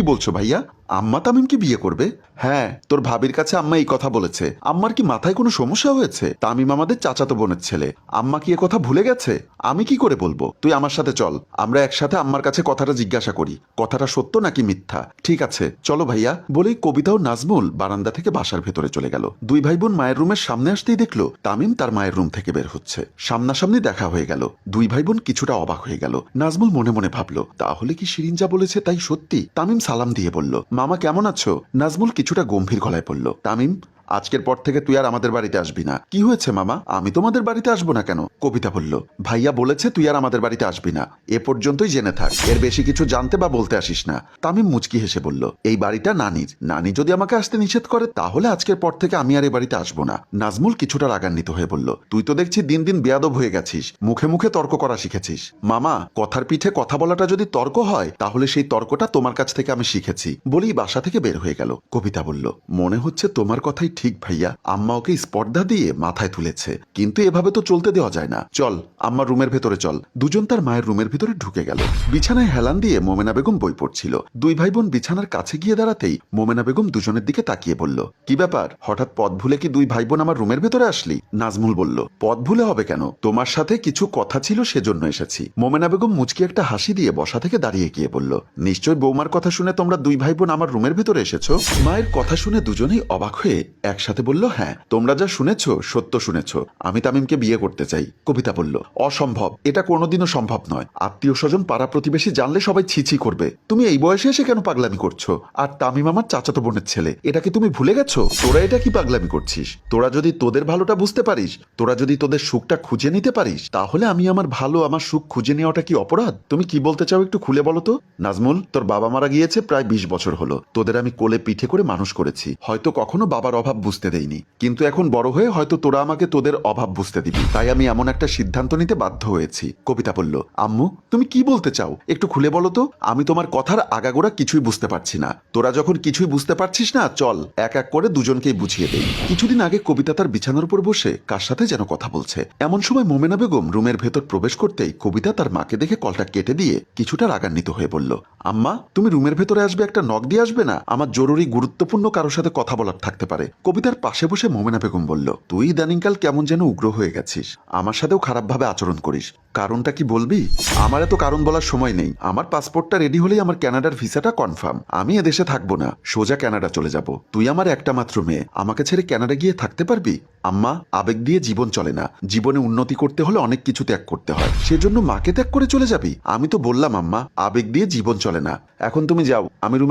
কি বলছো ভাইয়া? আম্মা তামিমকে বিয়ে করবে? হ্যাঁ, তোর ভাবির কাছে আম্মা এই কথা বলেছে। আম্মার কি মাথায় কোনো সমস্যা হয়েছে? তামিম আমাদের চাচাতো বোনের ছেলে। আম্মা কি এ কথা ভুলে গেছে? আমি কি করে বলবো? তুই আমার সাথে চল, আমরা একসাথে আম্মার কাছে কথাটা জিজ্ঞাসা করি, কথাটা সত্য নাকি মিথ্যা। ঠিক আছে, চলো ভাইয়া। বলেই কবিতা ও নাজমুল বারান্দা থেকে বাসার ভেতরে চলে গেল। দুই ভাই বোন মায়ের রুমের সামনে আসতেই দেখলো তামিম তার মায়ের রুম থেকে বের হচ্ছে। সামনাসামনি দেখা হয়ে গেল। দুই ভাই বোন কিছুটা অবাক হয়ে গেল। নাজমুল মনে মনে ভাবলো, তাহলে কি শিরিন যা বলেছে তাই সত্যি? তামিম সালাম দিয়ে বলল, মামা কেমন আছো? নাজমুল কিছুটা গম্ভীর গলায় বলল, তামিম, আজকের পর থেকে তুই আর আমাদের বাড়িতে আসবি না। কি হয়েছে মামা? আমি তোমাদের বাড়িতে আসবো না কেন? কবিতা বলল, ভাইয়া বলেছে তুই আর আমাদের বাড়িতে আসবি না। এ পর্যন্তই জেনে থাক, এর বেশি কিছু জানতে বা বলতে আসিস না। তামিম মুচকি হেসে বলল, এই বাড়িটা নানির। নানি যদি আমাকে আসতে নিষেধ করে তাহলে আজকের পর থেকে আমি আর এ বাড়িতে আসবো না। নাজমুল কিছুটা রাগান্বিত হয়ে বলল, তুই তো দেখছি দিন দিন বেয়াদব হয়ে গেছিস, মুখে মুখে তর্ক করা শিখেছিস। মামা, কথার পিঠে কথা বলাটা যদি তর্ক হয় তাহলে সেই তর্কটা তোমার কাছ থেকে আমি শিখেছি। বলেই বাসা থেকে বের হয়ে গেল। কবিতা বলল, মনে হচ্ছে তোমার কথাই ঠিক ভাইয়া। আম্মা ওকে স্পর্ধা দিয়ে মাথায় তুলেছে, কিন্তু এভাবে তো চলতে দেওয়া যায় না। চল আম্মার রুমের ভেতরে চল। দুজন তার মায়ের রুমের ভিতরে ঢুকে গেল। বিছানায় হেলান দিয়ে মোমেনা বেগম বই পড়ছিল। দুই ভাই বোন বিছানার কাছে গিয়ে দাঁড়াতেই মোমেনা বেগম দুজনের দিকে তাকিয়ে বলল, কি ব্যাপার, হঠাৎ পথ ভুলে কি দুই ভাই বোন আমার রুমের ভেতরে আসলি? নাজমুল বলল, পথ ভুলে হবে কেন, তোমার সাথে কিছু কথা ছিল সেজন্য এসেছি। মোমেনা বেগম মুচকি একটা হাসি দিয়ে বসা থেকে দাঁড়িয়ে গিয়ে বলল, নিশ্চয় বৌমার কথা শুনে তোমরা দুই ভাই বোন আমার রুমের ভেতরে এসেছো? মায়ের কথা শুনে দুজনেই অবাক হয়ে একসাথে বলল, হ্যাঁ, তোমরা যা শুনেছ সত্য শুনেছ। আমি তামিমকে বিয়ে করতে চাই। কবিতা বলল, অসম্ভব, এটা কোনোদিনও সম্ভব নয়। আত্মীয় স্বজন পাড়া প্রতিবেশী জানলে সবাই ছিছি করবে। তুমি এই বয়সে এসে কেন পাগলামি করছো? আর তামিম আমার চাচাতো বোনের ছেলে, এটা কি তুমি ভুলে গেছো? তোরা এটা কি পাগলামি করছিস? তোরা যদি তোদের ভালোটা বুঝতে পারিস, তোরা যদি তোদের সুখটা খুঁজে নিতে পারিস, তাহলে আমি আমার ভালো আমার সুখ খুঁজে নেওয়াটা কি অপরাধ? তুমি কি বলতে চাও একটু খুলে বলো তো। নাজমুল, তোর বাবা মারা গিয়েছে প্রায় 20 বছর হলো। তোদের আমি কোলে পিঠে করে মানুষ করেছি। হয়তো কখনো বাবার অভাব বুঝতে দেইনি, কিন্তু এখন বড় হয়ে হয়তো তোরা আমাকে তোদের অভাব বুঝতে দিবি। তাই আমি এমন একটা সিদ্ধান্ত নিতে বাধ্য হয়েছি। কবিতা বলল, আম্মু, তুমি কি বলতে চাও একটু খুলে বলো তো। আমি তোমার কথার আগাগোড়া কিছুই বুঝতে পারছি না। তোরা যখন কিছুই বুঝতে পারছিস না, চল এক এক করে দুজনকেই বুঝিয়ে দেই। কিছুদিন আগে কবিতা তার বিছানার উপর বসে কার সাথে যেন কথা বলছে। এমন সময় মোমেনা বেগম রুমের ভেতর প্রবেশ করতেই কবিতা তার মাকে দেখে কলটা কেটে দিয়ে কিছুটা রাগান্বিত হয়ে বলল, আম্মা, তুমি রুমের ভেতরে আসবে, একটা নক দিয়ে আসবে না? আমার জরুরি গুরুত্বপূর্ণ কারোর সাথে কথা বলার থাকতে পারে। কবিতার পাশে বসে মোমেনা বেগম বলল, তুই ইদানিংকাল কেমন যেন উগ্র হয়ে গেছিস, আমার সাথেও খারাপভাবে আচরণ করিস। কারণটা কি বলবি? আমার এত কারণ বলার সময় নেই। আমার পাসপোর্টটা রেডি হলেই আমার কানাডার ভিসাটা কনফার্ম। আমি এদেশে থাকবো না, সোজা কানাডা চলে যাব। তুই আমার একটা মাত্র মেয়ে, আমাকে ছেড়ে কানাডা গিয়ে থাকতে পারবি? আম্মা, আবেগ দিয়ে জীবন চলে না। জীবনে উন্নতি করতে হলে অনেক কিছু ত্যাগ করতে হয়। সেজন্য মাকে ত্যাগ করে চলে যাবি? আমি তো বললাম আম্মা, আবেগ দিয়ে জীবন চলে না। এখন তুমি যাও, আমি রুমে